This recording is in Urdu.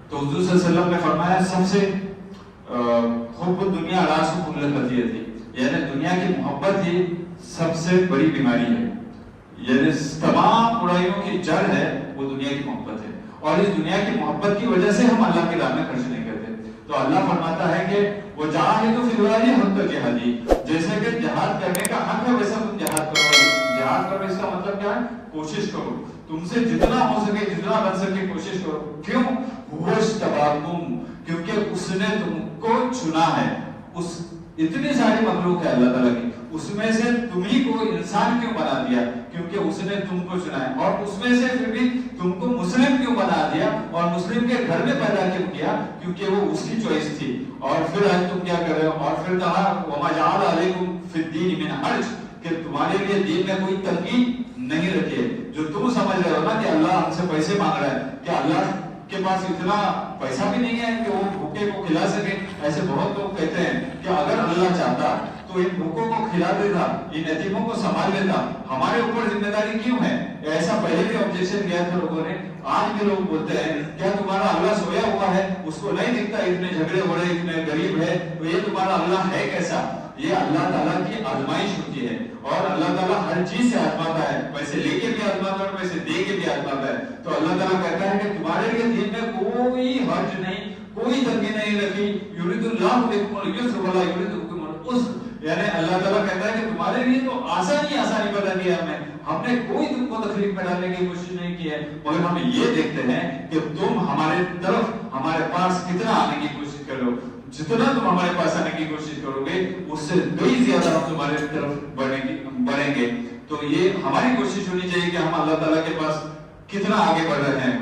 تو حضور صلی اللہ علیہ وسلم نے فرمایا سب سے حب دنیا راس کل خطیئت تھی، یعنی دنیا کی محبت ہی سب سے بڑی بیماری ہے، یعنی تمام برائیوں کی جڑ ہے وہ دنیا کی محبت ہے، اور اس دنیا کی محبت کی وجہ سے ہم اللہ کی راہ میں خرچ نہیں کرتے۔ تو اللہ فرماتا ہے کہ وہ جاہدوا فی اللہ حق جہادی، جیسے کہ جہاد کرنے کا حق ہے ویسا تم جہاد کرو۔ جہاد کرو اس کا مطلب کیا ہے؟ کوشش کرو، تم سے جتنا ہو سکے جتنا بن سکے کوشش کرو۔ کیوں؟ هو اجتباکم، کیونکہ اس نے تم کو چنا ہے۔ اس اتنی ساری مخلوق ہے اللہ تعالیٰ کی، اس میں سے تمہیں کو انسان کیوں بنا دیا؟ کیونکہ اس نے تم کو چنا ہے، اور اس میں سے پھر بھی تم کو مسلم کیوں بنا دیا اور مسلم کے گھر میں پیدا کیوں کیا؟ کیونکہ وہ اس کی چوائس تھی۔ اور پھر آج تم کیا کر رہے ہو؟ اور پھر کہا وَمَا جَعَلَ عَلَيْكُمْ فِي الدِّينِ مِنْ حَرْجٍ، کہ تمہارے لیے دین میں کوئی تنگی نہیں رکھے۔ جو تم سمجھ رہے ہو نا کہ اللہ ہم سے پیسے مانگ رہا ہے، کہ اللہ کے پاس اتنا پیسہ بھی نہیں ہے کہ وہ بھوکے کو کھلا سکے۔ ایسے بہت لوگ کہتے ہیں کہ اگر اللہ چاہتا تو ان بھوکوں کو کھلا دیتا، ان یتیموں کو سنبھال لیتا، ہمارے اوپر ذمہ داری کیوں ہے؟ ایسا پہلے بھی آبجیکشن کیا تھا لوگوں نے۔ آج بھی لوگ بولتے ہیں کیا تمہارا اللہ سویا ہوا ہے؟ اس کو نہیں دکھتا اتنے جھگڑے ہو رہے، اتنے غریب ہے، تو یہ تمہارا اللہ ہے کیسا؟ یہ اللہ تعالیٰ کی آزمائش ہوتی ہے، اور اللہ تعالیٰ ہر چیز سے آزماتا ہے، پیسے لے کے بھی آزماتا ہے اور پیسے دے کے بھی آزماتا ہے۔ تو اللہ تعالیٰ کہتا ہے کہ تمہارے لیے دین میں کوئی حرج نہیں، کوئی تنگی نہیں رکھی۔ یرید اللہ بکم الیسر ولا یرید بکم العسر، یعنی اللہ تعالیٰ کہتا ہے کہ تمہارے لیے تو آسانی بتا دیا ہم نے کوئی تم کو تکلیف میں ڈالنے کی کوشش نہیں کی ہے، مگر ہم یہ دیکھتے ہیں کہ تم ہمارے طرف ہمارے پاس کتنا آنے کی کوشش کر رہے ہو۔ جتنا تم ہمارے پاس آنے کی کوشش کرو گے اس سے کئی زیادہ ہم تمہارے طرف بڑھیں گے۔ تو یہ ہماری کوشش ہونی چاہیے کہ ہم اللہ تعالیٰ کے پاس کتنا آگے بڑھ رہے ہیں۔